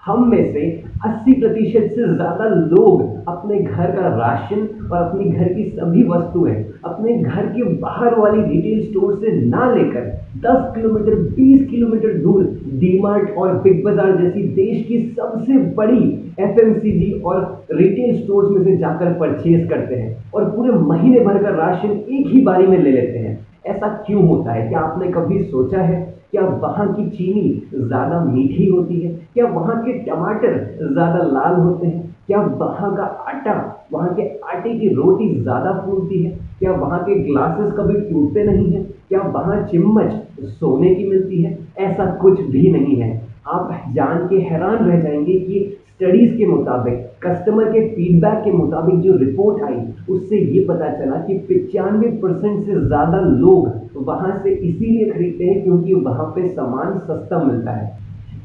हम में से 80% से ज़्यादा लोग अपने घर का राशन और अपने घर की सभी वस्तुएं अपने घर के बाहर वाली रिटेल स्टोर से ना लेकर 10 किलोमीटर 20 किलोमीटर दूर डीमार्ट और बिग बाजार जैसी देश की सबसे बड़ी एफएमसीजी और रिटेल स्टोर्स में से जाकर परचेज करते हैं और पूरे महीने भर का राशन एक ही बारी में ले लेते हैं। ऐसा क्यों होता है? क्या आपने कभी सोचा है? क्या वहाँ की चीनी ज़्यादा मीठी होती है? क्या वहाँ के टमाटर ज़्यादा लाल होते हैं? क्या वहाँ का आटा, वहाँ के आटे की रोटी ज़्यादा फूलती है? क्या वहाँ के ग्लासेस कभी टूटते नहीं हैं? क्या वहाँ चम्मच सोने की मिलती है? ऐसा कुछ भी नहीं है। आप जान के हैरान रह जाएंगे कि स्टडीज़ के मुताबिक, कस्टमर के फीडबैक के मुताबिक जो रिपोर्ट आई, उससे ये पता चला कि 95% से ज़्यादा लोग वहाँ से इसीलिए खरीदते हैं क्योंकि वहाँ पे सामान सस्ता मिलता है।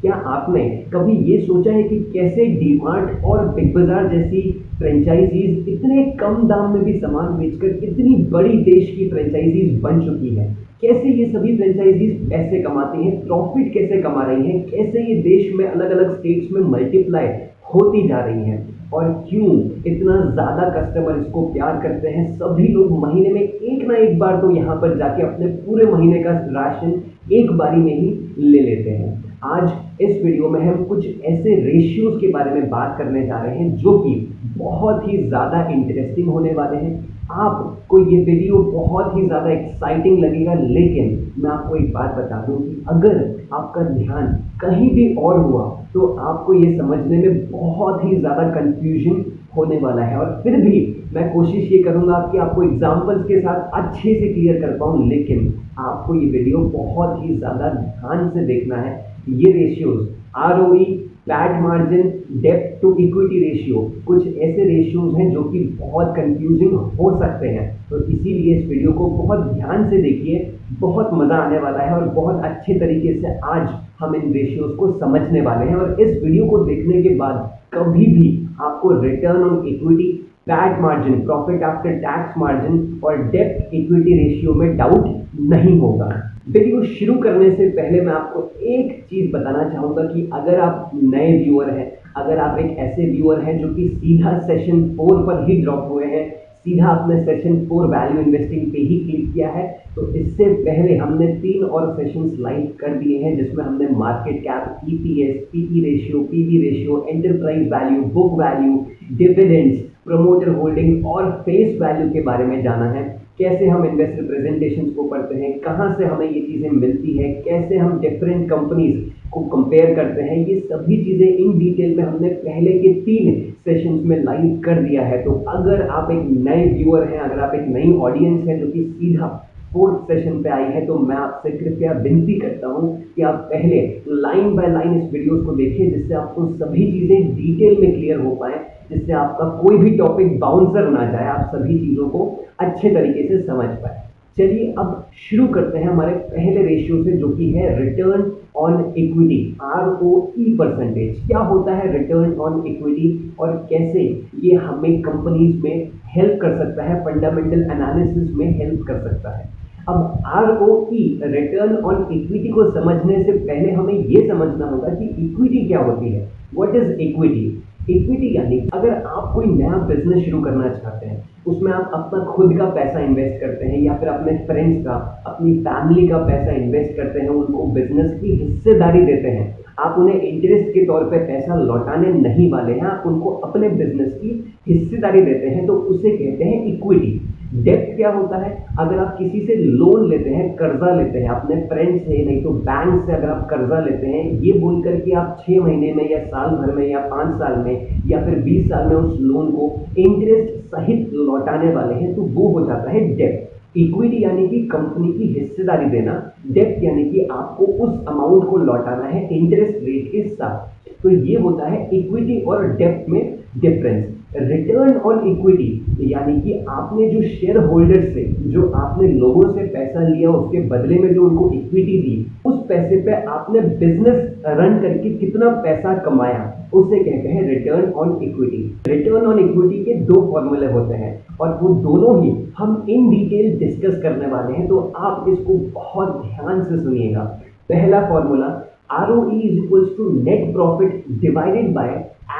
क्या आपने कभी ये सोचा है कि कैसे डीमार्ट और बिग बाजार जैसी फ्रेंचाइजीज इतने कम दाम में भी सामान बेचकर इतनी बड़ी देश की फ्रेंचाइजीज बन चुकी है? कैसे ये सभी फ्रेंचाइजीज पैसे कमाती हैं, प्रॉफिट कैसे कमा रही हैं, कैसे ये देश में अलग अलग स्टेट्स में मल्टीप्लाई होती जा रही हैं, और क्यों इतना ज़्यादा कस्टमर इसको प्यार करते हैं? सभी लोग महीने में एक ना एक बार तो यहाँ पर जाके अपने पूरे महीने का राशन एक बारी में ही ले लेते हैं। आज इस वीडियो में हम कुछ ऐसे रेशियोज के बारे में बात करने जा रहे हैं जो कि बहुत ही ज़्यादा इंटरेस्टिंग होने वाले हैं। आपको ये वीडियो बहुत ही ज़्यादा एक्साइटिंग लगेगा, लेकिन मैं आपको एक बात बता दूं कि अगर आपका ध्यान कहीं भी और हुआ तो आपको ये समझने में बहुत ही ज़्यादा कंफ्यूजन होने वाला है। और फिर भी मैं कोशिश ये करूँगा कि आपको एग्जाम्पल्स के साथ अच्छे से क्लियर कर पाऊँ, लेकिन आपको ये वीडियो बहुत ही ज़्यादा ध्यान से देखना है। ये रेशियोज आरओई, पैट मार्जिन, डेब्ट टू इक्विटी रेशियो कुछ ऐसे रेशियोज हैं जो कि बहुत कंफ्यूजिंग हो सकते हैं, तो इसीलिए इस वीडियो को बहुत ध्यान से देखिए। बहुत मज़ा आने वाला है और बहुत अच्छे तरीके से आज हम इन रेशियोज को समझने वाले हैं। और इस वीडियो को देखने के बाद कभी भी आपको return on equity, PAT margin, profit after tax margin और डेब्ट इक्विटी रेशियो में डाउट नहीं होगा। वीडियो शुरू करने से पहले मैं आपको एक चीज़ बताना चाहूँगा कि अगर आप नए व्यूअर हैं, अगर आप एक ऐसे व्यूअर हैं जो कि सीधा सेशन 4 पर ही ड्रॉप हुए हैं, सीधा आपने सेशन 4 वैल्यू इन्वेस्टिंग पे ही क्लिक किया है, तो इससे पहले हमने 3 और सेशंस लाइव कर दिए हैं जिसमें हमने market cap, EPS, PE ratio, PV ratio, enterprise value, book value, dividends, promoter holding और फेस वैल्यू के बारे में जाना है। कैसे हम इन्वेस्टर प्रेजेंटेशंस को पढ़ते हैं, कहाँ से हमें ये चीज़ें मिलती है, कैसे हम डिफरेंट कंपनीज को कंपेयर करते हैं, ये सभी चीज़ें इन डिटेल में हमने पहले के 3 सेशंस में लाइव कर दिया है। तो अगर आप एक नए व्यूअर हैं, अगर आप एक नई ऑडियंस हैं जो कि सीधा 4th सेशन पे आई है, तो मैं आपसे कृपया विनती करता हूँ कि आप पहले लाइन बाय लाइन इस वीडियोस को देखिए, जिससे आपको सभी चीज़ें डिटेल में क्लियर हो पाए, जिससे आपका कोई भी टॉपिक बाउंसर ना जाए, आप सभी चीज़ों को अच्छे तरीके से समझ पाए। चलिए अब शुरू करते हैं हमारे पहले रेशियो से, जो कि है return on equity, ROE percentage. क्या होता है रिटर्न ऑन इक्विटी और कैसे ये हमें कंपनीज में हेल्प कर सकता है, फंडामेंटल एनालिसिस में हेल्प कर सकता है। अब आरओई, रिटर्न ऑन इक्विटी को समझने से पहले हमें ये समझना होगा कि इक्विटी क्या होती है। What is equity? इक्विटी यानी अगर आप कोई नया बिजनेस शुरू करना चाहते हैं, उसमें आप अपना खुद का पैसा इन्वेस्ट करते हैं या फिर अपने फ्रेंड्स का, अपनी फैमिली का पैसा इन्वेस्ट करते हैं, उनको बिजनेस की हिस्सेदारी देते हैं, आप उन्हें इंटरेस्ट के तौर पे पैसा लौटाने नहीं वाले हैं, आप उनको अपने बिजनेस की हिस्सेदारी देते हैं, तो उसे कहते हैं इक्विटी। डेब्ट क्या होता है? अगर आप किसी से लोन लेते हैं, कर्जा लेते हैं, अपने फ्रेंड से नहीं तो बैंक से अगर आप कर्जा लेते हैं, ये बोल कर कि आप 6 महीने में या साल भर में या 5 साल में या फिर 20 साल में उस लोन को इंटरेस्ट सहित लौटाने वाले हैं, तो वो हो जाता है डेब्ट। इक्विटी यानी कि कंपनी की हिस्सेदारी देना, डेब्ट यानी कि आपको उस अमाउंट को लौटाना है इंटरेस्ट रेट के साथ। तो ये होता है इक्विटी और डेब्ट में डिफरेंस। रिटर्न ऑन इक्विटी यानी कि आपने जो शेयर होल्डर से, जो आपने लोगों से पैसा लिया, उसके बदले में जो उनको इक्विटी दी, उस पैसे पे आपने बिजनेस रन करके कितना पैसा कमाया, उसे कहते हैं return on equity. Return on equity के 2 फॉर्मूले होते हैं और वो दोनों ही हम इन डिटेल डिस्कस करने वाले हैं, तो आप इसको बहुत ध्यान से सुनिएगा। पहला formula ROE is equals to net profit divided by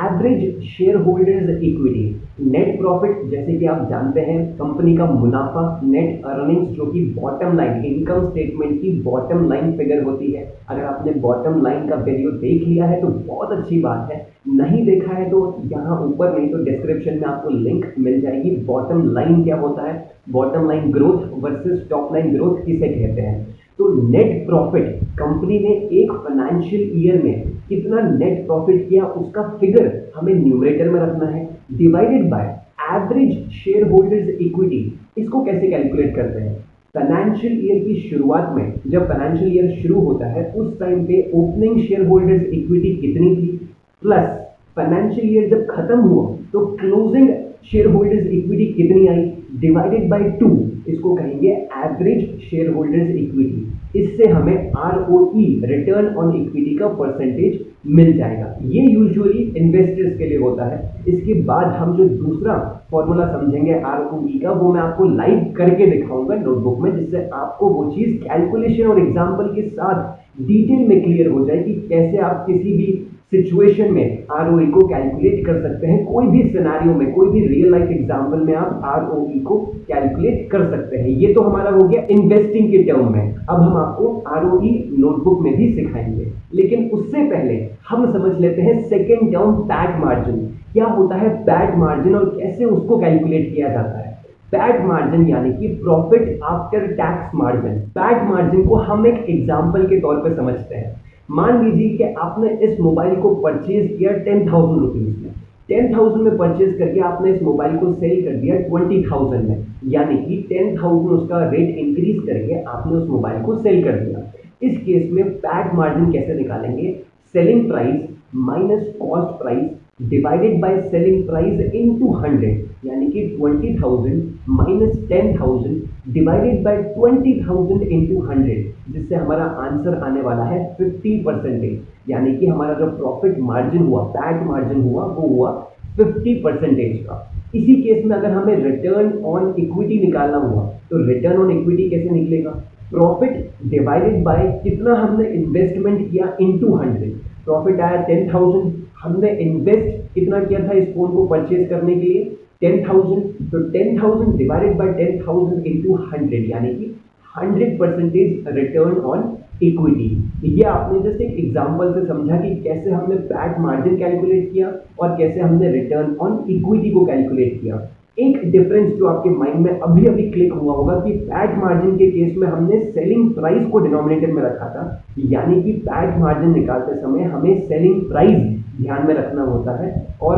average share holders equity. Net profit जैसे कि आप जानते हैं कंपनी का मुनाफा, नेट अर्निंग्स जो कि बॉटम लाइन इनकम स्टेटमेंट की बॉटम लाइन फिगर होती है। अगर आपने बॉटम लाइन का वैल्यू देख लिया है तो बहुत अच्छी बात है, नहीं देखा है तो यहाँ ऊपर नहीं तो डिस्क्रिप्शन में आपको लिंक मिल जाएगी। बॉटम लाइन क्या होता है, bottom line growth versus top line growth किसे कहते हैं। तो नेट प्रॉफिट कंपनी ने एक फाइनेंशियल ईयर में कितना नेट प्रॉफिट किया उसका फिगर हमें न्यूमरेटर में रखना है, divided by average share holders equity. इसको कैसे कैलकुलेट करते हैं, फाइनेंशियल ईयर की शुरुआत में जब फाइनेंशियल ईयर शुरू होता है उस टाइम पे ओपनिंग शेयर होल्डर्स इक्विटी कितनी थी, प्लस फाइनेंशियल ईयर जब खत्म हुआ तो क्लोजिंग शेयर होल्डर्स इक्विटी कितनी आई, डिवाइडेड बाय 2, इसको कहेंगे एवरेज शेयर होल्डर्स इक्विटी। इससे हमें ROE रिटर्न ऑन इक्विटी का परसेंटेज मिल जाएगा। ये यूजुअली इन्वेस्टर्स के लिए होता है। इसके बाद हम जो दूसरा फॉर्मूला समझेंगे ROE का वो मैं आपको लाइव करके दिखाऊंगा नोटबुक में, जिससे आपको वो चीज़ कैलकुलेशन और एग्जाम्पल के साथ डिटेल में क्लियर हो जाए कि कैसे आप किसी भी सिचुएशन में ROE को कैलकुलेट कर सकते हैं। कोई भी सिनेरियो में, कोई भी रियल लाइफ एग्जांपल में आप ROE को कैलकुलेट कर सकते हैं। ये तो हमारा हो गया इन्वेस्टिंग के टर्म में। अब हम आपको ROE नोटबुक में भी सिखाएंगे, लेकिन उससे पहले हम समझ लेते हैं सेकेंड टर्म पैट मार्जिन। क्या होता है पैट मार्जिन और कैसे उसको कैलकुलेट किया जाता है। पैट मार्जिन यानी कि profit after tax margin. PAT margin को हम एक एग्जाम्पल के तौर पर समझते हैं। मान लीजिए कि आपने इस मोबाइल को परचेज किया 10,000 रुपीज़ में। 10,000 में परचेज करके आपने इस मोबाइल को सेल कर दिया 20,000 में, यानी कि 10,000 उसका रेट इंक्रीज करके आपने उस मोबाइल को सेल कर दिया। इस केस में पैट मार्जिन कैसे निकालेंगे, selling price minus cost price divided by selling price into 100, यानी कि 20,000 माइनस 10,000 डिवाइडेड बाय 20,000 इंटू 100, जिससे हमारा आंसर आने वाला है 50%। यानी कि हमारा जो प्रॉफिट मार्जिन हुआ, पैट मार्जिन हुआ, वो हुआ 50% का। इसी केस में अगर हमें रिटर्न ऑन इक्विटी निकालना हुआ तो रिटर्न ऑन इक्विटी कैसे निकलेगा, प्रॉफिट डिवाइडेड बाय कितना हमने इन्वेस्टमेंट किया इंटू 100। प्रॉफिट आया 10,000, हमने इन्वेस्ट कितना किया था इस फोन को परचेज करने के लिए 10,000, तो 10,000 डिवाइडेड बाय 10,000 इंटू 100, यानी कि 100% रिटर्न ऑन इक्विटी। ये आपने जस्ट एक एग्जांपल से समझा कि कैसे हमने पैट मार्जिन कैलकुलेट किया और कैसे हमने रिटर्न ऑन इक्विटी को कैलकुलेट किया। एक डिफरेंस जो आपके माइंड में अभी अभी क्लिक हुआ होगा कि पैट मार्जिन के केस में हमने सेलिंग प्राइस को डिनोमिनेटर में रखा था, यानी कि पैट मार्जिन निकालते समय हमें सेलिंग प्राइस ध्यान में रखना होता है, और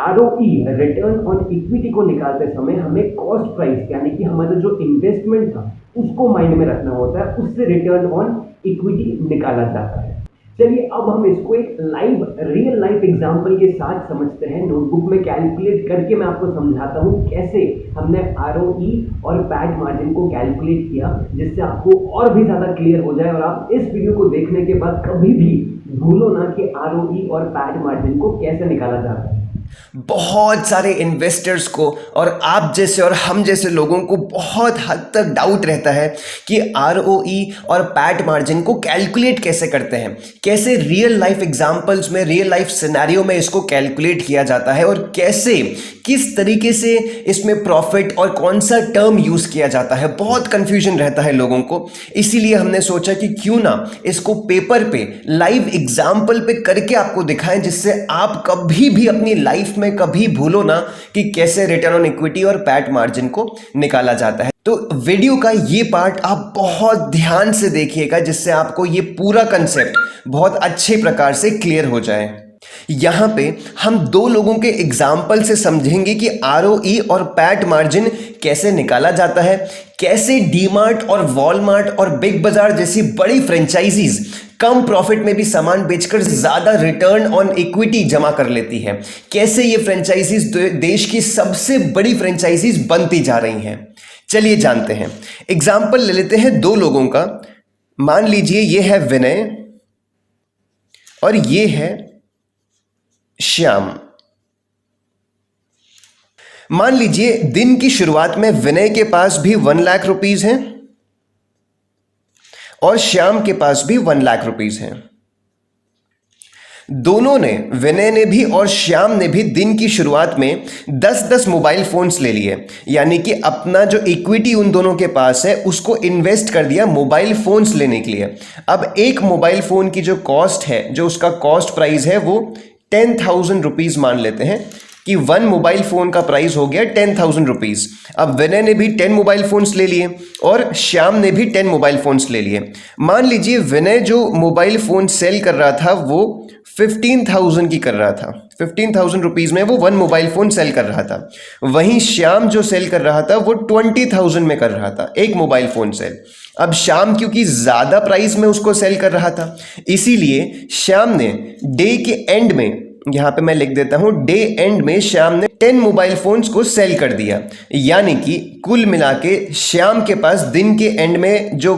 ROE रिटर्न ऑन इक्विटी को निकालते समय हमें कॉस्ट प्राइस यानी कि हमारा जो इन्वेस्टमेंट था उसको माइंड में रखना होता है, उससे रिटर्न ऑन इक्विटी निकाला जाता है। चलिए अब हम इसको एक लाइव रियल लाइफ एग्जांपल के साथ समझते हैं। नोटबुक में कैलकुलेट करके मैं आपको समझाता हूँ कैसे हमने ROE और पैट मार्जिन को कैलकुलेट किया, जिससे आपको और भी ज़्यादा क्लियर हो जाए और आप इस वीडियो को देखने के बाद कभी भी भूलो ना कि ROE और पैट मार्जिन को कैसे निकाला जाता है। बहुत सारे इन्वेस्टर्स को और आप जैसे और हम जैसे लोगों को बहुत हद तक डाउट रहता है कि ROE और पैट मार्जिन को कैलकुलेट कैसे करते हैं, कैसे रियल लाइफ एग्जांपल्स में, रियल लाइफ सिनेरियो में इसको कैलकुलेट किया जाता है और कैसे किस तरीके से इसमें प्रॉफिट और कौन सा टर्म यूज़ किया जाता है। बहुत कन्फ्यूजन रहता है लोगों को, इसीलिए हमने सोचा कि क्यों ना इसको पेपर पे लाइव एग्जाम्पल पे करके आपको दिखाएं, जिससे आप कभी भी अपनी लाइफ में कभी भूलो ना कि कैसे रिटर्न ऑन इक्विटी और पैट मार्जिन को निकाला जाता है। तो वीडियो का ये पार्ट आप बहुत ध्यान से देखिएगा, जिससे आपको ये पूरा कंसेप्ट बहुत अच्छे प्रकार से क्लियर हो जाए। यहाँ पे हम दो लोगों के एग्जाम्पल से समझेंगे कि ROE और पैट मार्जिन कैसे निकाला जाता है, कैसे डीमार्ट और वॉलमार्ट और बिग बाजार जैसी बड़ी फ्रेंचाइजीज कम प्रॉफिट में भी सामान बेचकर ज्यादा रिटर्न ऑन इक्विटी जमा कर लेती है, कैसे ये फ्रेंचाइजीज देश की सबसे बड़ी फ्रेंचाइजीज बनती जा रही हैं। चलिए जानते हैं। एग्जाम्पल ले लेते हैं दो लोगों का। मान लीजिए ये है विनय और ये है श्याम। मान लीजिए दिन की शुरुआत में विनय के पास भी 1 लाख रुपीस हैं और श्याम के पास भी 1 लाख रुपीस हैं। दोनों ने, विनय ने भी और श्याम ने भी दिन की शुरुआत में 10-10 मोबाइल फोन्स ले लिए, यानी कि अपना जो इक्विटी उन दोनों के पास है उसको इन्वेस्ट कर दिया मोबाइल फोन्स लेने के लिए। अब एक मोबाइल फोन की जो कॉस्ट है, जो उसका कॉस्ट प्राइस है वो 10,000 रुपीज़ मान लेते हैं कि वन मोबाइल फ़ोन का प्राइस हो गया 10,000 रुपीज़। अब विनय ने भी 10 मोबाइल फ़ोन्स ले लिए और श्याम ने भी 10 मोबाइल फ़ोन्स ले लिए। मान लीजिए विनय जो मोबाइल फ़ोन सेल कर रहा था वो 15,000 की कर रहा था, 15,000 रुपीज़ में वो वन मोबाइल फ़ोन सेल कर रहा था। वहीं श्याम जो सेल कर रहा था वो 20,000 में कर रहा था एक मोबाइल फ़ोन सेल। अब श्याम क्योंकि ज़्यादा प्राइस में उसको सेल कर रहा था, इसीलिए श्याम ने डे के एंड में, यहाँ पे मैं लिख देता हूँ, डे एंड में श्याम ने 10 मोबाइल फोन्स को सेल कर दिया। यानी कि कुल मिला के श्याम के पास दिन के एंड में जो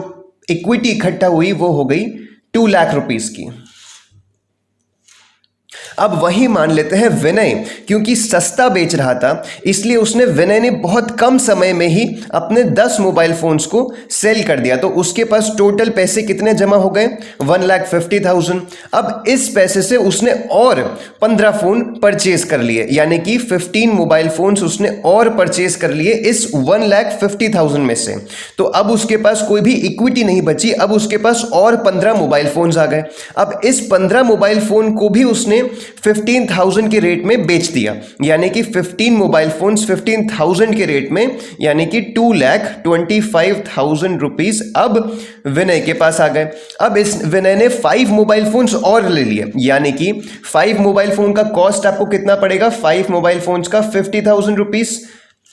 इक्विटी इकट्ठा हुई वो हो गई 2 लाख रुपीस की। अब वही मान लेते हैं विनय क्योंकि सस्ता बेच रहा था, इसलिए उसने, विनय ने बहुत कम समय में ही अपने 10 मोबाइल फोन्स को सेल कर दिया। तो उसके पास टोटल पैसे कितने जमा हो गए? 1,50,000। अब इस पैसे से उसने और 15 फोन परचेज कर लिए, यानी कि 15 मोबाइल फोन्स उसने और परचेज कर लिए इस 1,50,000 में से। तो अब उसके पास कोई भी इक्विटी नहीं बची, अब उसके पास और 15 मोबाइल फोन्स आ गए। अब इस 15 मोबाइल फोन को भी उसने 15,000 के रेट में बेच दिया, यानी कि 15 मोबाइल फोन्स 15,000 के रेट में, यानी कि 2,25,000 रुपीज अब विनय के पास आ गए। अब इस विनय ने 5 मोबाइल फोन्स और ले लिए, यानी कि 5 मोबाइल फोन का कॉस्ट आपको कितना पड़ेगा? 5 मोबाइल फोन्स का 50,000 रुपीज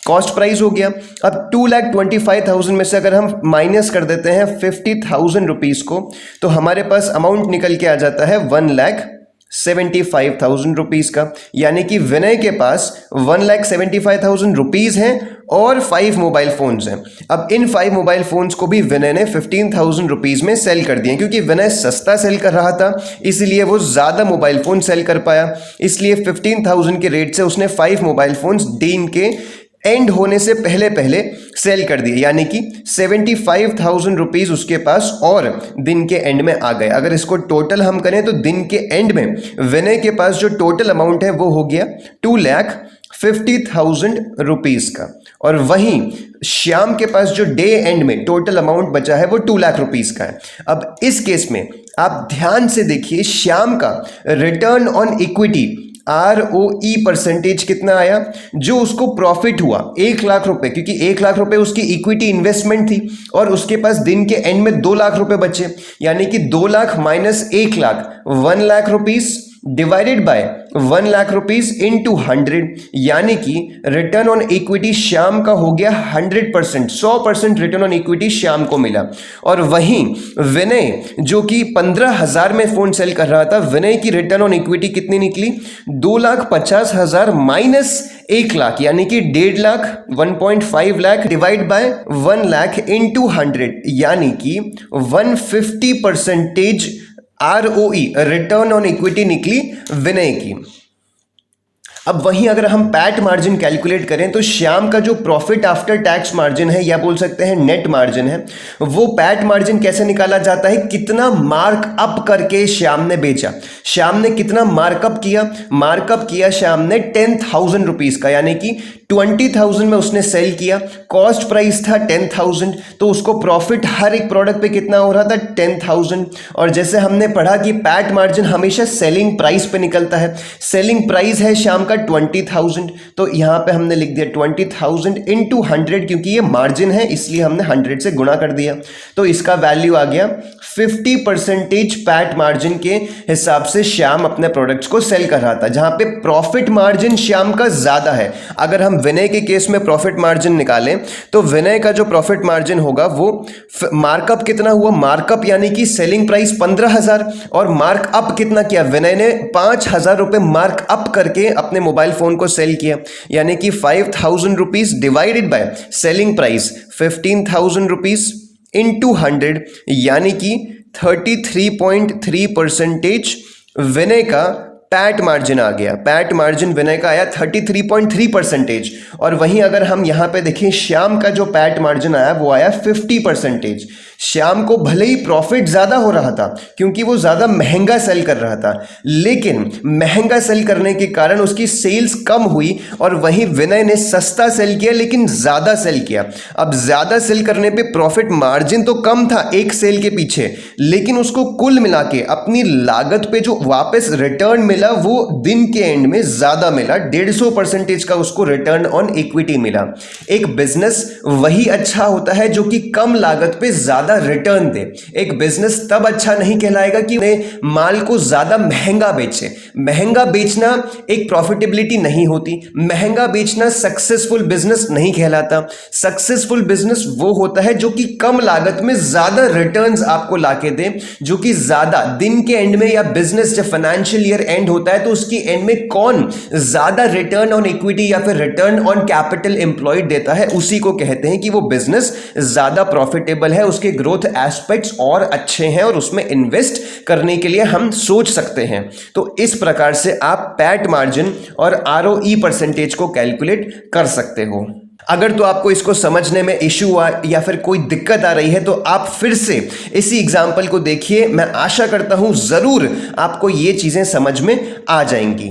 कॉस्ट प्राइस हो गया। अब 2,25,000 में से अगर हम माइनस कर देते हैं 50,000 रुपीज को, तो हमारे पास अमाउंट निकल के आ जाता है 1,75,000 रुपीज का, यानी कि विनय के पास 1,75,000 रुपीज हैं और 5 मोबाइल फोन्स हैं। अब इन 5 मोबाइल फोन्स को भी विनय ने 15,000 रुपीज में सेल कर दिए, क्योंकि विनय सस्ता सेल कर रहा था इसलिए वो ज़्यादा मोबाइल फ़ोन सेल कर पाया। इसलिए 15,000 के रेट से उसने 5 मोबाइल फोन्स दिन के एंड होने से पहले पहले सेल कर दिए, यानी कि 75,000 रुपीज़ उसके पास और दिन के एंड में आ गए। अगर इसको टोटल हम करें तो दिन के एंड में विनय के पास जो टोटल अमाउंट है वो हो गया 2,50,000 रुपीज़ का, और वहीं श्याम के पास जो डे एंड में टोटल अमाउंट बचा है वो 2 लाख रुपीज़ का है। अब इस केस में आप ध्यान से देखिए, श्याम का return on equity ROE percentage कितना आया? जो उसको प्रॉफिट हुआ 1 लाख रुपए, क्योंकि 1 लाख रुपए उसकी इक्विटी इन्वेस्टमेंट थी और उसके पास दिन के एंड में 2 लाख रुपए बचे, यानी कि 2 lakh minus 1 lakh, 1 lakh rupees divided by 1 lakh rupees into 100, यानी कि रिटर्न ऑन इक्विटी श्याम का हो गया 100%, 100% रिटर्न ऑन इक्विटी श्याम को मिला। और वहीं विनय जो कि 15,000 में फोन सेल कर रहा था, विनय की रिटर्न ऑन इक्विटी कितनी निकली? 2,50,000 माइनस 1 लाख, यानी कि 1.5 lakh, 1.5 lakh divide by 1 lakh into 100, यानी कि 150% ROE रिटर्न ऑन इक्विटी निकली विनय की। अब वहीं अगर हम पैट मार्जिन कैलकुलेट करें तो श्याम का जो प्रॉफिट आफ्टर टैक्स मार्जिन है, या बोल सकते हैं नेट मार्जिन है, वो पैट मार्जिन कैसे निकाला जाता है? कितना मार्क अप करके श्याम ने बेचा। श्याम ने कितना मार्कअप किया? मार्कअप किया श्याम ने 10,000 रुपीज़ का, यानी कि 20,000 में उसने सेल किया, कॉस्ट प्राइस था 10,000, तो उसको प्रॉफिट हर एक प्रोडक्ट पे कितना हो रहा था? 10,000। और जैसे हमने पढ़ा कि पैट मार्जिन हमेशा सेलिंग प्राइस पे निकलता है, सेलिंग प्राइस है श्याम का 20,000, तो यहाँ पे हमने लिख दिया 20,000 इंटू 100, क्योंकि ये मार्जिन है इसलिए हमने 100 से गुणा कर दिया, तो इसका वैल्यू आ गया 50% पैट मार्जिन के हिसाब से श्याम अपने प्रोडक्ट्स को सेल कर रहा था, जहाँ पे प्रॉफिट मार्जिन श्याम का ज़्यादा है। अगर हम विनय के केस में प्रॉफिट मार्जिन निकालें तो विनय का जो प्रॉफिट मार्जिन होगा वो मार्कअप कितना हुआ? मार्कअप यानी कि सेलिंग प्राइस 15,000 और मार्कअप कितना किया? विनय ने 5,000 रुपये मार्कअप करके अपने मोबाइल फोन को सेल किया, यानी कि 5,000 rupees divided by selling price 15,000 rupees into 100, यानी कि 33.3% विनय का पैट मार्जिन आ गया। पैट मार्जिन विनय का आया 33.3%। और वहीं अगर हम यहाँ पे देखें श्याम का जो पैट मार्जिन आया वो आया 50%। श्याम को भले ही प्रॉफिट ज़्यादा हो रहा था क्योंकि वो ज़्यादा महंगा सेल कर रहा था, लेकिन महंगा सेल करने के कारण उसकी सेल्स कम हुई। और वहीं विनय ने सस्ता सेल किया लेकिन ज़्यादा सेल किया। अब ज़्यादा सेल करने पे प्रॉफिट मार्जिन तो कम था एक सेल के पीछे, लेकिन उसको कुल मिला के अपनी लागत पे जो वापस रिटर्न मिला वो दिन के एंड में ज़्यादा मिला। 150% का उसको रिटर्न ऑन इक्विटी मिला। एक बिजनेस वही अच्छा होता है जो कि कम लागत पे ज़्यादा रिटर्न दे। एक बिजनेस तब अच्छा नहीं कहलाएगा कि माल को ज़्यादा महंगा बेचे। महंगा बेचना एक प्रॉफिटेबिलिटी नहीं होती। महंगा बेचना सक्सेसफुल बिजनेस नहीं कहलाता। सक्सेसफुल बिजनेस वो होता है जो कि कम लागत में ज़्यादा रिटर्न्स आपको लाके दे, जो कि ज़्यादा दिन के एंड में, या बिजनेस जब फाइनेंशियल ईयर एंड होता है तो उसकी एंड में कौन ज़्यादा रिटर्न ऑन इक्विटी या फिर रिटर्न ऑन कैपिटल एम्प्लॉयड देता है, उसी को कहते हैं कि वो बिजनेस ज़्यादा प्रॉफिटेबल है, उसके ग्रोथ एस्पेक्ट्स और अच्छे हैं और उसमें इन्वेस्ट करने के लिए हम सोच सकते हैं। तो इस प्रकार से आप पैट मार्जिन और आरओई परसेंटेज को कैलकुलेट कर सकते हो। अगर तो आपको इसको समझने में इशू हुआ या फिर कोई दिक्कत आ रही है तो आप फिर से इसी एग्जाम्पल को देखिए। मैं आशा करता हूं ज़रूर आपको ये चीज़ें समझ में आ जाएंगी।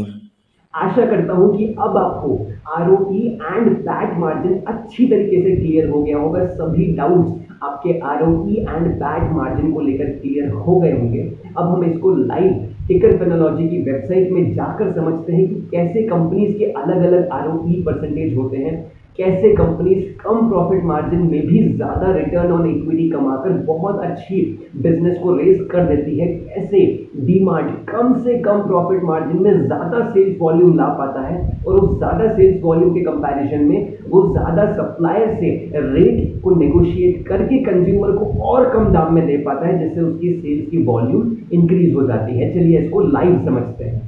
आशा करता हूं कि अब आपको आरओई एंड पैट मार्जिन अच्छी तरीके से क्लियर हो गया होगा। सभी डाउट्स आपके आरओई एंड पैट मार्जिन को लेकर क्लियर हो गए होंगे। अब हम इसको लाइव टिकर पेनोलॉजी की वेबसाइट में जाकर समझते हैं कि कैसे कंपनीज के अलग अलग आरओई परसेंटेज होते हैं, कैसे कंपनीज कम प्रॉफिट मार्जिन में भी ज़्यादा रिटर्न ऑन इक्विटी कमाकर बहुत अच्छी बिजनेस को रेज कर देती है, कैसे डीमार्ट कम से कम प्रॉफिट मार्जिन में ज़्यादा सेल्स वॉल्यूम ला पाता है और उस ज़्यादा सेल्स वॉल्यूम के कंपैरिजन में वो ज़्यादा सप्लायर से रेट को नेगोशिएट करके कंज्यूमर को और कम दाम में दे पाता है, जिससे उसकी सेल्स की वॉल्यूम इंक्रीज हो जाती है। चलिए इसको लाइव समझते हैं।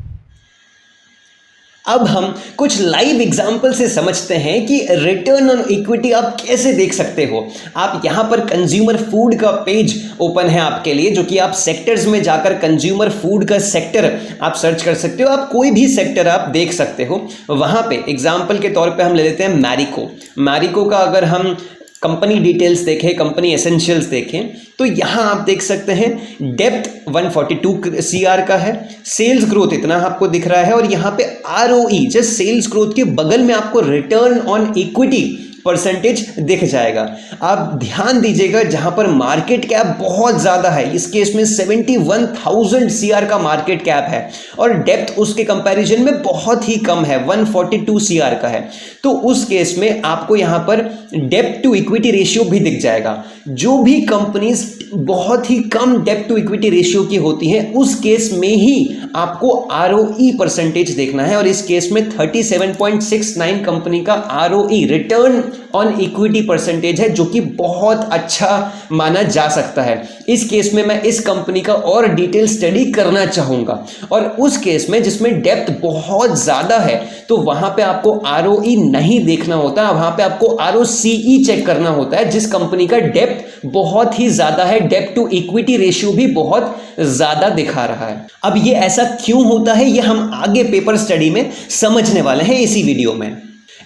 अब हम कुछ लाइव एग्जाम्पल से समझते हैं कि रिटर्न ऑन इक्विटी आप कैसे देख सकते हो। आप यहाँ पर कंज्यूमर फूड का पेज ओपन है आपके लिए, जो कि आप सेक्टर्स में जाकर कंज्यूमर फूड का सेक्टर आप सर्च कर सकते हो। आप कोई भी सेक्टर आप देख सकते हो। वहाँ पे एग्जाम्पल के तौर पे हम ले लेते हैं मैरिको। मैरिको का अगर हम कंपनी डिटेल्स देखें, कंपनी एसेंशियल्स देखें, तो यहाँ आप देख सकते हैं डेप्थ 142 CR का है, सेल्स ग्रोथ इतना आपको दिख रहा है, और यहाँ पे आरओई जस्ट सेल्स ग्रोथ के बगल में आपको रिटर्न ऑन इक्विटी परसेंटेज दिख जाएगा। आप ध्यान दीजिएगा, जहां पर मार्केट कैप बहुत ज़्यादा है, इस केस में 71,000 CR का मार्केट कैप है, और डेप्थ उसके कंपैरिजन में बहुत ही कम है, 142 CR का है। तो उस केस में आपको यहां पर डेप्थ टू इक्विटी रेशियो भी दिख जाएगा। जो भी कंपनीज बहुत ही कम डेप्थ टू इक्विटी रेशियो की होती हैं, उस केस में ही आपको आरओई परसेंटेज देखना है, और इस केस में 37.69 कंपनी का ROE return on equity percentage है, जो कि बहुत अच्छा माना जा सकता है। इस केस में मैं इस कंपनी का और डिटेल स्टडी करना चाहूंगा, और उस केस में जिसमें डेप्थ बहुत ज्यादा है तो वहां पे आपको आरओई नहीं देखना होता, वहां पे आपको आरओसीई चेक करना होता है। जिस कंपनी का डेप्थ बहुत ही ज्यादा है, डेप्थ टू इक्विटी रेशियो भी बहुत ज्यादा दिखा रहा है। अब ये ऐसा क्यों होता है, ये हम आगे पेपर स्टडी में समझने वाले हैं इसी वीडियो में।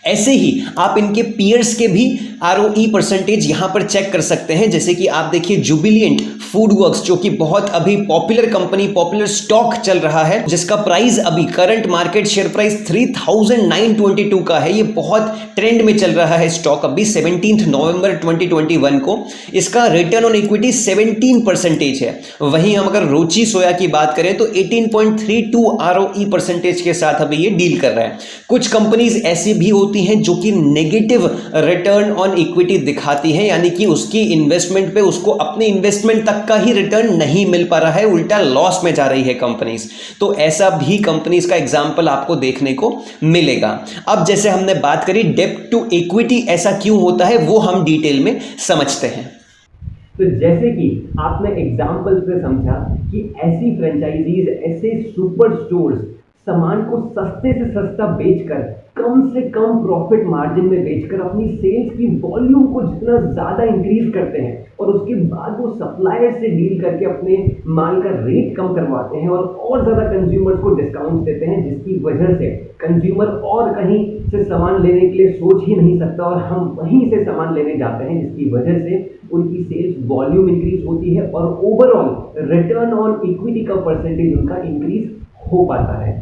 ऐसे ही आप इनके पीयर्स के भी आरओई परसेंटेज यहां पर चेक कर सकते हैं। जैसे कि आप देखिए जुबिलिएंट फूड वर्क्स, जो कि बहुत अभी पॉपुलर कंपनी, पॉपुलर स्टॉक चल रहा है, जिसका प्राइस अभी करंट मार्केट शेयर प्राइस 3,922 का है। ये बहुत ट्रेंड में चल रहा है स्टॉक अभी 17 नवंबर 2021 को। इसका रिटर्न ऑन इक्विटी 17% है। वहीं हम अगर रोची सोया की बात करें तो 18.32 आरओई परसेंटेज के साथ अभी ये डील कर रहा है। कुछ कंपनीज ऐसी भी होती हैं जो कि नेगेटिव रिटर्न ऑन इक्विटी दिखाती हैं, यानी कि उसकी इन्वेस्टमेंट पे उसको अपने इन्वेस्टमेंट तक का ही रिटर्न नहीं मिल पा रहा है, उल्टा लॉस में जा रही है कंपनीज। तो ऐसा भी कंपनीज का एग्जांपल आपको देखने को मिलेगा। अब जैसे हमने बात करी डेप्थ टू इक्विटी ऐसा क्यों होता है, वो हम डिटेल में समझते हैं। तो जैसे कि आपने एग्जाम्पल से समझा कि ऐसी फ्रेंचाइजीज, ऐसे सुपर स्टोर्स सामान को सस्ते से सस्ता बेचकर, कम से कम प्रॉफिट मार्जिन में बेचकर अपनी सेल्स की वॉल्यूम को जितना ज़्यादा इंक्रीज करते हैं और उसके बाद वो सप्लायर से डील करके अपने माल का रेट कम करवाते हैं और ज़्यादा कंज्यूमर्स को डिस्काउंट देते हैं, जिसकी वजह से कंज्यूमर और कहीं से सामान लेने के लिए सोच ही नहीं सकता और हम वहीं से सामान लेने जाते हैं, जिसकी वजह से उनकी सेल्स वॉल्यूम इंक्रीज होती है और ओवरऑल रिटर्न ऑन इक्विटी का परसेंटेज उनका इंक्रीज हो पाता है।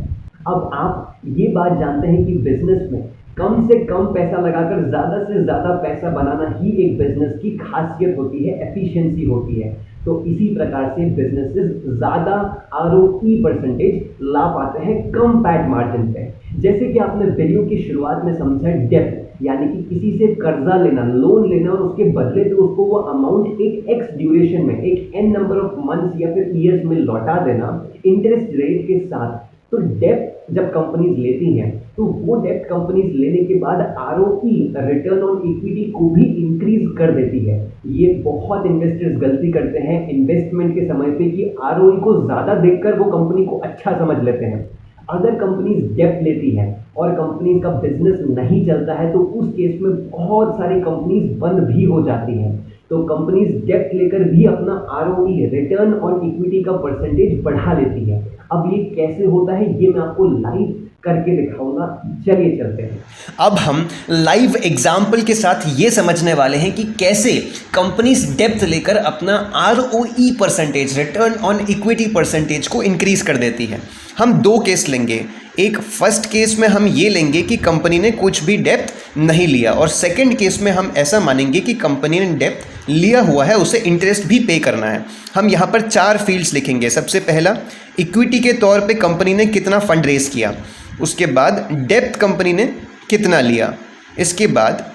अब आप ये बात जानते हैं कि बिजनेस में कम से कम पैसा लगाकर ज़्यादा से ज़्यादा पैसा बनाना ही एक बिजनेस की खासियत होती है, एफिशिएंसी होती है। तो इसी प्रकार से बिजनेसेस ज़्यादा ROE परसेंटेज ला पाते हैं कम पैट मार्जिन पे। जैसे कि आपने वीडियो की शुरुआत में समझा, डेब्ट यानी कि किसी से कर्जा लेना, लोन लेना और उसके बदले तो उसको वो अमाउंट एक X ड्यूरेशन में, एक N नंबर ऑफ मंथ्स या फिर ईयर्स में लौटा देना इंटरेस्ट रेट के साथ। तो डेब्ट जब कंपनीज लेती हैं तो वो डेब्ट कंपनीज लेने के बाद ROE, रिटर्न ऑन इक्विटी को भी इंक्रीज कर देती है। ये बहुत इन्वेस्टर्स गलती करते हैं इन्वेस्टमेंट के समय पे कि ROE को ज़्यादा देखकर वो कंपनी को अच्छा समझ लेते हैं। अगर कंपनीज डेब्ट लेती हैं और कंपनी का बिजनेस नहीं चलता है तो उस केस में बहुत सारी कंपनीज बंद भी हो जाती हैं। तो कंपनीज डेब्ट लेकर भी अपना ROE, रिटर्न ऑन इक्विटी का परसेंटेज बढ़ा लेती है। अब ये कैसे होता है ये मैं आपको लाइव करके दिखाऊंगा, चलिए चलते हैं। अब हम लाइव एग्जाम्पल के साथ ये समझने वाले हैं कि कैसे कंपनीज डेप्थ लेकर अपना ROE percentage, return on equity percentage को इंक्रीज कर देती है। हम दो केस लेंगे। एक फर्स्ट केस में हम ये लेंगे कि कंपनी ने कुछ भी डेप्थ नहीं लिया और सेकंड केस में हम ऐसा मानेंगे कि कंपनी ने डेप्थ लिया हुआ है, उसे इंटरेस्ट भी पे करना है। हम यहाँ पर 4 फील्ड्स लिखेंगे। सबसे पहला, इक्विटी के तौर पे कंपनी ने कितना फंड रेज किया, उसके बाद डेप्थ कंपनी ने कितना लिया, इसके बाद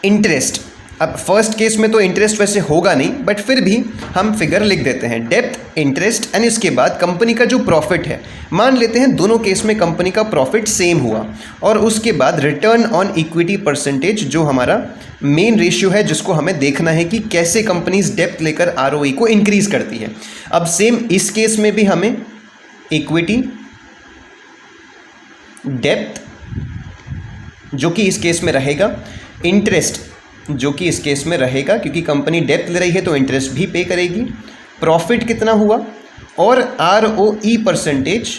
इंटरेस्ट। अब फर्स्ट केस में तो इंटरेस्ट वैसे होगा नहीं, बट फिर भी हम फिगर लिख देते हैं, डेप्थ, इंटरेस्ट एंड इसके बाद कंपनी का जो प्रॉफिट है, मान लेते हैं दोनों केस में कंपनी का प्रॉफिट सेम हुआ, और उसके बाद रिटर्न ऑन इक्विटी परसेंटेज जो हमारा मेन रेशियो है, जिसको हमें देखना है कि कैसे कंपनीज डेप्थ लेकर ROE को इंक्रीज करती है। अब सेम इस केस में भी हमें इक्विटी, डेप्थ जो कि इस केस में रहेगा, इंटरेस्ट जो कि इस केस में रहेगा क्योंकि कंपनी डेप्थ ले रही है तो इंटरेस्ट भी पे करेगी, प्रॉफिट कितना हुआ और ROE परसेंटेज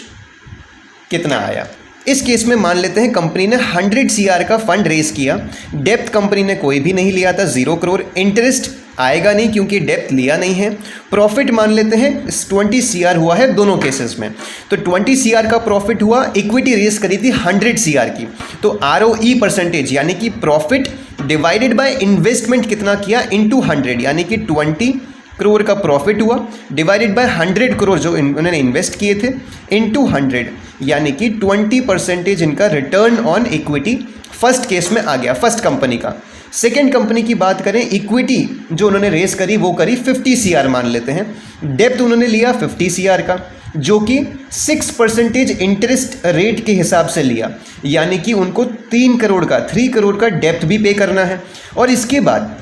कितना आया। इस केस में मान लेते हैं कंपनी ने 100 CR का फंड रेज किया, डेप्थ कंपनी ने कोई भी नहीं लिया था, 0 करोड़, इंटरेस्ट आएगा नहीं क्योंकि डेप्थ लिया नहीं है, प्रॉफिट मान लेते हैं 20 CR हुआ है दोनों केसेस में, तो 20 CR का प्रॉफिट हुआ, इक्विटी रेज करी थी 100 CR की, तो ROE परसेंटेज यानी कि प्रॉफिट डिवाइडेड बाय इन्वेस्टमेंट कितना किया इनटू 100, यानी कि 20 करोड़ का प्रॉफिट हुआ डिवाइडेड बाय 100 करोड़ जो उन्होंने इन्वेस्ट किए थे इनटू 100, यानी कि 20% इनका return on equity first case में आ गया, फर्स्ट कंपनी का। सेकेंड कंपनी की बात करें, इक्विटी जो उन्होंने रेस करी वो करी 50 CR मान लेते हैं, डेप्थ उन्होंने लिया 50 CR का जो कि 6% इंटरेस्ट रेट के हिसाब से लिया, यानी कि उनको 3 करोड़ का डेप्थ भी पे करना है, और इसके बाद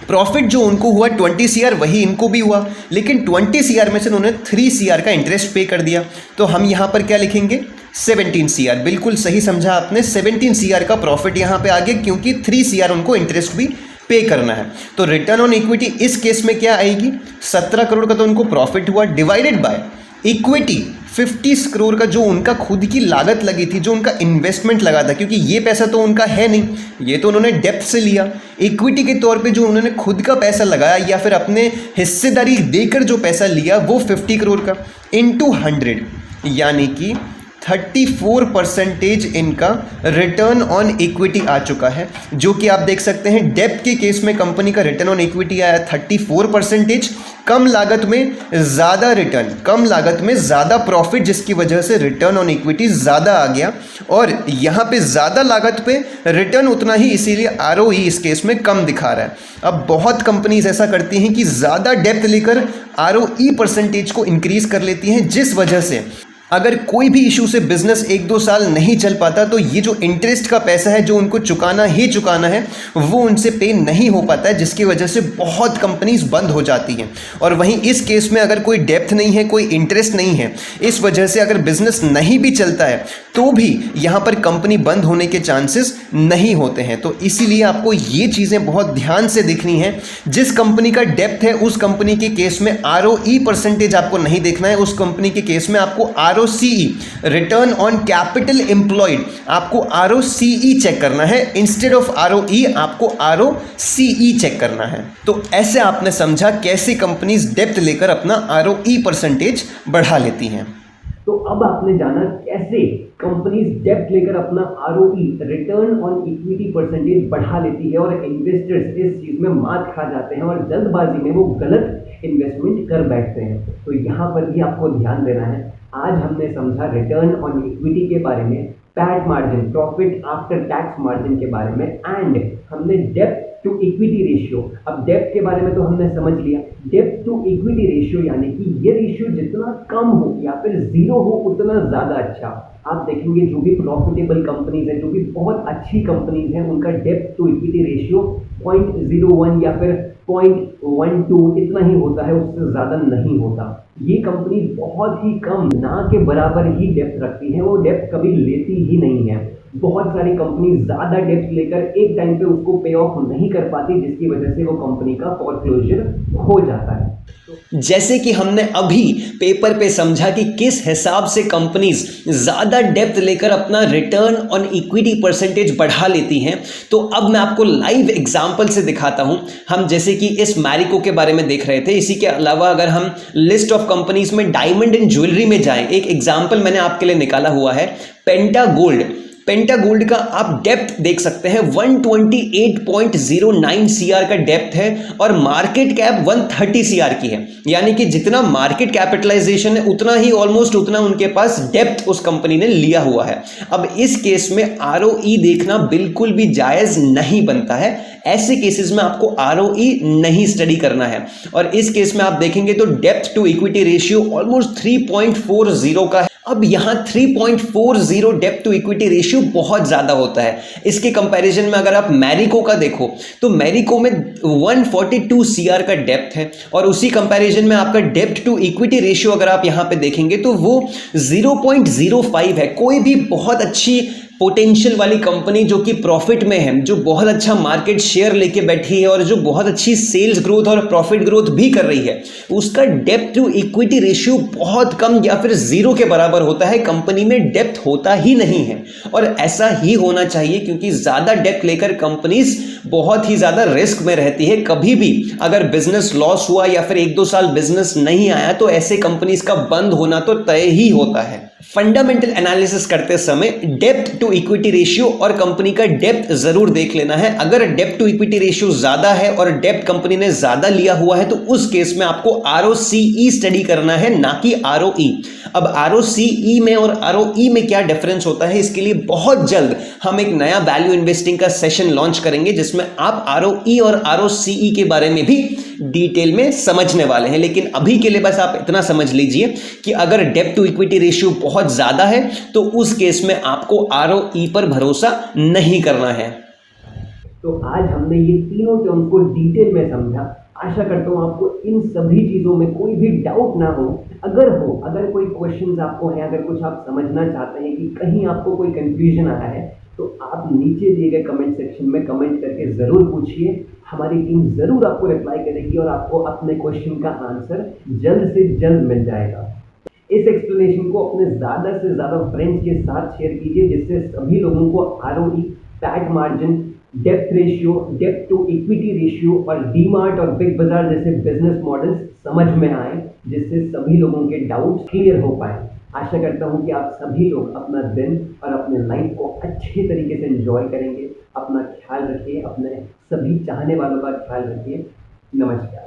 प्रॉफिट जो उनको हुआ 20 CR वही इनको भी हुआ, लेकिन 20 CR में से उन्होंने 3 CR का इंटरेस्ट पे कर दिया, तो हम यहाँ पर क्या लिखेंगे 17 CR। बिल्कुल सही समझा आपने, 17 CR का प्रॉफिट यहाँ पे आ गया क्योंकि 3 CR उनको इंटरेस्ट भी पे करना है। तो रिटर्न ऑन इक्विटी इस केस में क्या आएगी, 17 करोड़ का तो उनको प्रॉफिट हुआ डिवाइडेड बाय इक्विटी 50 करोड़ का जो उनका खुद की लागत लगी थी, जो उनका इन्वेस्टमेंट लगा था, क्योंकि ये पैसा तो उनका है नहीं, ये तो उन्होंने डेप्थ से लिया। इक्विटी के तौर पे जो उन्होंने खुद का पैसा लगाया या फिर अपने हिस्सेदारी देकर जो पैसा लिया वो 50 करोड़ का इनटू 100, यानी कि 34% इनका रिटर्न ऑन इक्विटी आ चुका है, जो कि आप देख सकते हैं डेप्थ के केस में कंपनी का रिटर्न ऑन इक्विटी आया 34%, कम लागत में ज़्यादा रिटर्न, कम लागत में ज़्यादा प्रॉफिट, जिसकी वजह से रिटर्न ऑन इक्विटी ज़्यादा आ गया, और यहाँ पे ज़्यादा लागत पे रिटर्न उतना ही, इसीलिए ROE इस केस में कम दिखा रहा है। अब बहुत कंपनीज ऐसा करती हैं कि ज़्यादा डेप्थ लेकर ROE परसेंटेज को इंक्रीज़ कर लेती हैं, जिस वजह से अगर कोई भी इशू से बिजनेस 1-2 साल नहीं चल पाता तो ये जो इंटरेस्ट का पैसा है जो उनको चुकाना है वो उनसे पे नहीं हो पाता है, जिसकी वजह से बहुत कंपनीज बंद हो जाती हैं। और वहीं इस केस में अगर कोई डेप्थ नहीं है, कोई इंटरेस्ट नहीं है, इस वजह से अगर बिजनेस नहीं भी चलता है तो भी यहाँ पर कंपनी बंद होने के चांसेस नहीं होते हैं। तो इसीलिए आपको ये चीज़ें बहुत ध्यान से देखनी है। जिस कंपनी का डेप्थ है उस कंपनी के केस में ROE परसेंटेज आपको नहीं देखना है, उस कंपनी के केस में आपको ROCE, return on capital employed, आपको ROCE चेक करना है। इंस्टेड ऑफ ROE आपको ROCE चेक करना है। तो ऐसे आपने समझा कैसे कंपनीज डेप्थ लेकर अपना ROE परसेंटेज बढ़ा लेती हैं। तो अब आपने जाना कैसे कंपनीज डेप्थ लेकर अपना ROE, return on equity percentage बढ़ा लेती है और इन्वेस्टर्स इस चीज में मात खा जाते हैं और जल्दबाजी में वो गलत इन्वेस्टमेंट कर बैठते हैं। तो यहाँ पर भी आपको ध्यान देना है। आज हमने समझा रिटर्न ऑन इक्विटी के बारे में, PAT margin, profit after tax margin के बारे में, एंड हमने डेप्थ टू इक्विटी रेशियो। अब डेप्थ के बारे में तो हमने समझ लिया। डेप्थ टू इक्विटी रेशियो यानी कि ये रेशियो जितना कम हो या फिर जीरो हो उतना ज्यादा अच्छा। आप देखेंगे जो भी प्रॉफिटेबल कंपनीज हैं, जो भी बहुत अच्छी कंपनीज हैं, उनका डेप्थ टू इक्विटी रेशियो 0.01 या फिर 0.12 इतना ही होता है, उससे ज्यादा नहीं होता। ये कंपनी बहुत ही कम, ना के बराबर ही डेप्थ रखती है, वो डेप्थ कभी लेती ही नहीं है। बहुत सारी कंपनी ज्यादा डेप्थ लेकर एक टाइम पे उसको पे ऑफ नहीं कर पाती, जिसकी वजह से वो कंपनी का फोरक्लोजर हो जाता है। जैसे कि हमने अभी पेपर पे समझा कि किस हिसाब से कंपनीज ज़्यादा डेप्थ लेकर अपना रिटर्न ऑन इक्विटी परसेंटेज बढ़ा लेती हैं, तो अब मैं आपको लाइव एग्जांपल से दिखाता हूं। हम जैसे कि इस मैरिको के बारे में देख रहे थे, इसी के अलावा अगर हम लिस्ट ऑफ कंपनीज में डायमंड एंड ज्वेलरी में जाएं, एक एग्जाम्पल मैंने आपके लिए निकाला हुआ है, पेंटा गोल्ड का आप डेप्थ देख सकते हैं, 128.09 CR का डेप्थ है और मार्केट कैप 130 CR की है। यानी कि जितना मार्केट कैपिटलाइजेशन है उतना ही ऑलमोस्ट उतना उनके पास डेप्थ उस कंपनी ने लिया हुआ है। अब इस केस में ROE देखना बिल्कुल भी जायज नहीं बनता है। ऐसे केसेस में आपको ROE नहीं स्टडी करना है। और इस केस में आप देखेंगे तो depth to equity ratio almost 3.40 का है। अब यहाँ 3.40 डेप्थ टू इक्विटी रेशियो बहुत ज़्यादा होता है। इसके कंपैरिजन में अगर आप मैरिको का देखो तो मैरिको में 142 CR का डेप्थ है और उसी कंपैरिजन में आपका डेप्थ टू इक्विटी रेशियो अगर आप यहाँ पे देखेंगे तो वो 0.05 है। कोई भी बहुत अच्छी पोटेंशियल वाली कंपनी जो कि प्रॉफिट में है, जो बहुत अच्छा मार्केट शेयर लेके बैठी है और जो बहुत अच्छी सेल्स ग्रोथ और प्रॉफिट ग्रोथ भी कर रही है, उसका डेप्थ टू इक्विटी रेशियो बहुत कम या फिर जीरो के बराबर होता है। कंपनी में डेप्थ होता ही नहीं है और ऐसा ही होना चाहिए, क्योंकि ज़्यादा डेप्थ लेकर कंपनीज बहुत ही ज़्यादा रिस्क में रहती है। कभी भी अगर बिजनेस लॉस हुआ या फिर 1-2 साल बिजनेस नहीं आया तो ऐसे कंपनीज का बंद होना तो तय ही होता है। फंडामेंटल एनालिसिस करते समय डेप्थ टू इक्विटी रेशियो और कंपनी का डेप्थ जरूर देख लेना है। अगर डेप्थ टू इक्विटी रेशियो ज्यादा है और डेप्थ कंपनी ने ज्यादा लिया हुआ है तो उस केस में आपको ROCE स्टडी करना है, ना कि ROE। अब ROCE में और ROE में क्या डिफरेंस होता है, इसके लिए बहुत जल्द हम एक नया वैल्यू इन्वेस्टिंग का सेशन लॉन्च करेंगे जिसमें आप ROE और ROCE के बारे में भी डिटेल में समझने वाले हैं। लेकिन अभी के लिए बस आप इतना समझ लीजिए कि अगर डेप्थ टू इक्विटी रेशियो बहुत ज्यादा है तो उस केस में आपको ROE पर भरोसा नहीं करना है। तो आज हमने ये तीनों टर्म्स को डिटेल में समझा। आशा करता हूँ आपको इन सभी चीज़ों में कोई भी डाउट ना हो। अगर कोई क्वेश्चंस आपको हैं, अगर कुछ आप समझना चाहते हैं कि कहीं आपको कोई कंफ्यूजन आया है, तो आप नीचे दिए गए कमेंट सेक्शन में कमेंट करके ज़रूर पूछिए। हमारी टीम ज़रूर आपको रिप्लाई करेगी और आपको अपने क्वेश्चन का आंसर जल्द से जल्द मिल जाएगा। इस एक्सप्लेनेशन को अपने ज़्यादा से ज़्यादा फ्रेंड्स के साथ शेयर कीजिए, जिससे सभी लोगों को ROE, PAT margin, depth ratio, depth to equity ratio और डीमार्ट और बिग बाजार जैसे बिजनेस मॉडल्स समझ में आए, जिससे सभी लोगों के डाउट्स क्लियर हो पाए। आशा करता हूँ कि आप सभी लोग अपना दिन और अपने लाइफ को अच्छे तरीके से एंजॉय करेंगे। अपना ख्याल रखिए, अपने सभी चाहने वालों का ख्याल रखिए। नमस्कार।